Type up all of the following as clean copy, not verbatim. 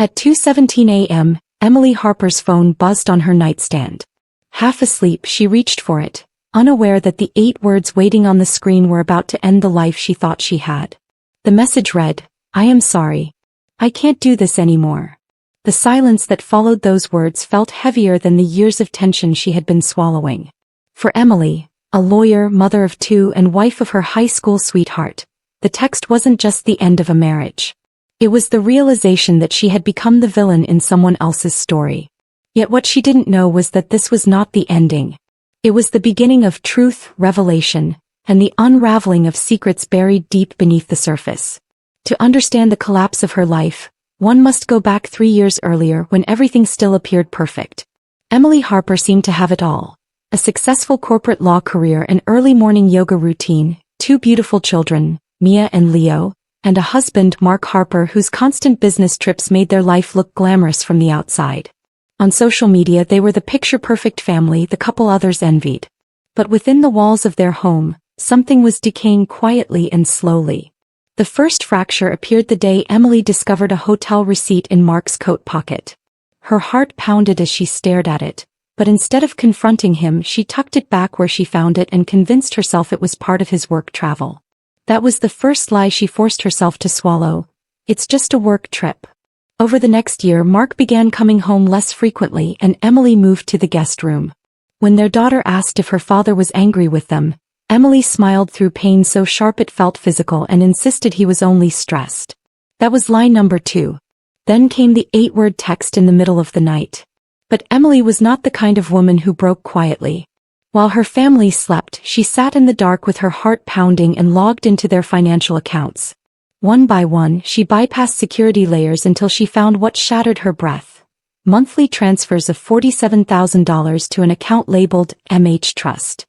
At 2:17 a.m., Emily Harper's phone buzzed on her nightstand. Half asleep, she reached for it, unaware that the 8 words waiting on the screen were about to end the life she thought she had. The message read, "I am sorry. I can't do this anymore." The silence that followed those words felt heavier than the years of tension she had been swallowing. For Emily, a lawyer, mother of 2 and wife of her high school sweetheart, the text wasn't just the end of a marriage. It was the realization that she had become the villain in someone else's story. Yet what she didn't know was that this was not the ending. It was the beginning of truth, revelation, and the unraveling of secrets buried deep beneath the surface. To understand the collapse of her life, one must go back 3 years earlier when everything still appeared perfect. Emily Harper seemed to have it all: a successful corporate law career, an early morning yoga routine, 2 beautiful children, Mia and Leo, and a husband, Mark Harper, whose constant business trips made their life look glamorous from the outside. On social media, they were the picture-perfect family the couple others envied. But within the walls of their home, something was decaying quietly and slowly. The first fracture appeared the day Emily discovered a hotel receipt in Mark's coat pocket. Her heart pounded as she stared at it, but instead of confronting him, she tucked it back where she found it and convinced herself it was part of his work travel. That was the first lie she forced herself to swallow. It's just a work trip. Over the next year, Mark began coming home less frequently and Emily moved to the guest room. When their daughter asked if her father was angry with them, Emily smiled through pain so sharp it felt physical and insisted he was only stressed. That was lie number 2. Then came the 8-word text in the middle of the night. But Emily was not the kind of woman who broke quietly. While her family slept, she sat in the dark with her heart pounding and logged into their financial accounts. One by one, she bypassed security layers until she found what shattered her breath: monthly transfers of $47,000 to an account labeled MH Trust.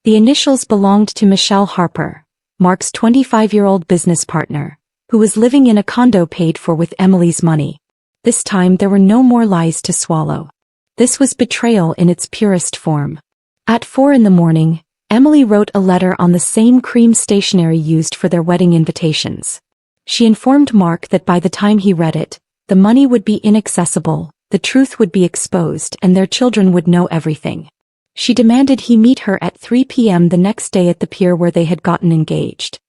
The initials belonged to Michelle Harper, Mark's 25-year-old business partner, who was living in a condo paid for with Emily's money. This time there were no more lies to swallow. This was betrayal in its purest form. At 4 in the morning, Emily wrote a letter on the same cream stationery used for their wedding invitations. She informed Mark that by the time he read it, the money would be inaccessible, the truth would be exposed, and their children would know everything. She demanded he meet her at 3 p.m. the next day at the pier where they had gotten engaged.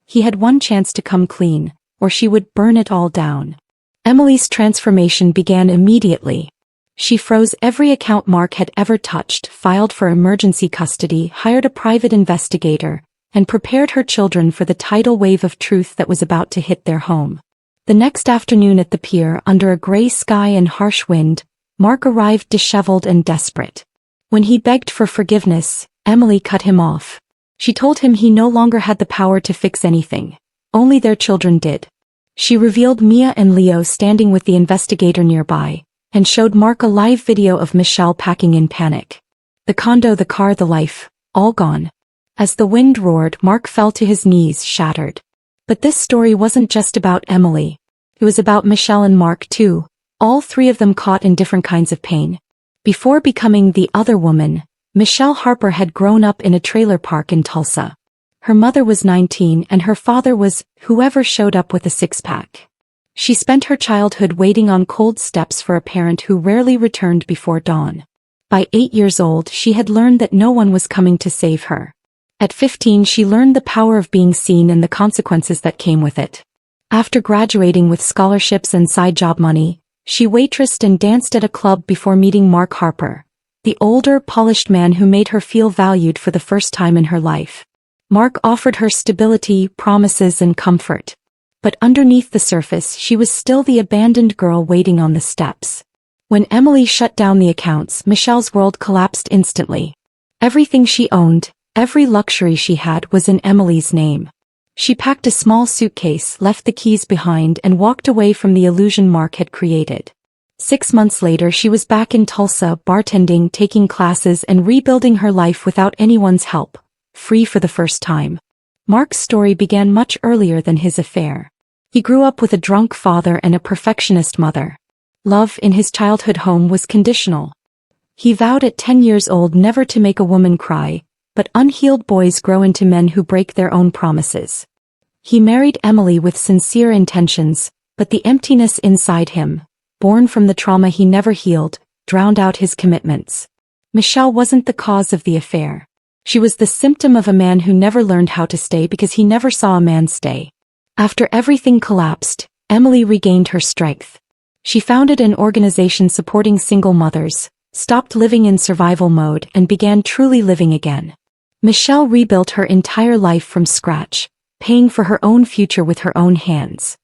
He had one chance to come clean, or she would burn it all down. Emily's transformation began immediately. She froze every account Mark had ever touched, filed for emergency custody, hired a private investigator, and prepared her children for the tidal wave of truth that was about to hit their home. The next afternoon at the pier, under a gray sky and harsh wind, Mark arrived disheveled and desperate. When he begged for forgiveness, Emily cut him off. She told him he no longer had the power to fix anything. Only their children did. She revealed Mia and Leo standing with the investigator nearby, and showed Mark a live video of Michelle packing in panic. The condo, the car, the life, all gone. As the wind roared, Mark fell to his knees, shattered. But this story wasn't just about Emily. It was about Michelle and Mark too, all 3 of them caught in different kinds of pain. Before becoming the other woman, Michelle Harper had grown up in a trailer park in Tulsa. Her mother was 19 and her father was whoever showed up with a 6-pack. She spent her childhood waiting on cold steps for a parent who rarely returned before dawn. By 8 years old, she had learned that no one was coming to save her. At 15, she learned the power of being seen and the consequences that came with it. After graduating with scholarships and side job money, she waitressed and danced at a club before meeting Mark Harper, the older, polished man who made her feel valued for the first time in her life. Mark offered her stability, promises, and comfort. But underneath the surface, she was still the abandoned girl waiting on the steps. When Emily shut down the accounts, Michelle's world collapsed instantly. Everything she owned, every luxury she had, was in Emily's name. She packed a small suitcase, left the keys behind, and walked away from the illusion Mark had created. 6 months later, she was back in Tulsa, bartending, taking classes, and rebuilding her life without anyone's help, free for the first time. Mark's story began much earlier than his affair. He grew up with a drunk father and a perfectionist mother. Love in his childhood home was conditional. He vowed at 10 years old never to make a woman cry, but unhealed boys grow into men who break their own promises. He married Emily with sincere intentions, but the emptiness inside him, born from the trauma he never healed, drowned out his commitments. Michelle wasn't the cause of the affair. She was the symptom of a man who never learned how to stay because he never saw a man stay. After everything collapsed, Emily regained her strength. She founded an organization supporting single mothers, stopped living in survival mode and began truly living again. Michelle rebuilt her entire life from scratch, paying for her own future with her own hands.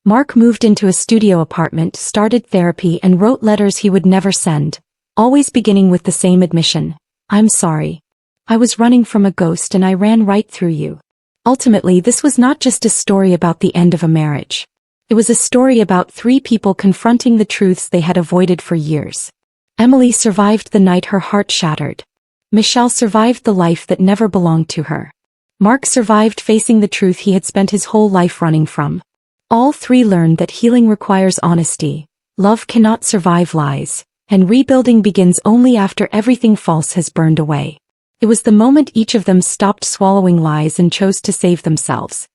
Mark moved into a studio apartment, started therapy and wrote letters he would never send, always beginning with the same admission: "I'm sorry. I was running from a ghost and I ran right through you." Ultimately, this was not just a story about the end of a marriage. It was a story about three people confronting the truths they had avoided for years. Emily survived the night her heart shattered. Michelle survived the life that never belonged to her. Mark survived facing the truth he had spent his whole life running from. All three learned that healing requires honesty, love cannot survive lies, and rebuilding begins only after everything false has burned away. It was the moment each of them stopped swallowing lies and chose to save themselves.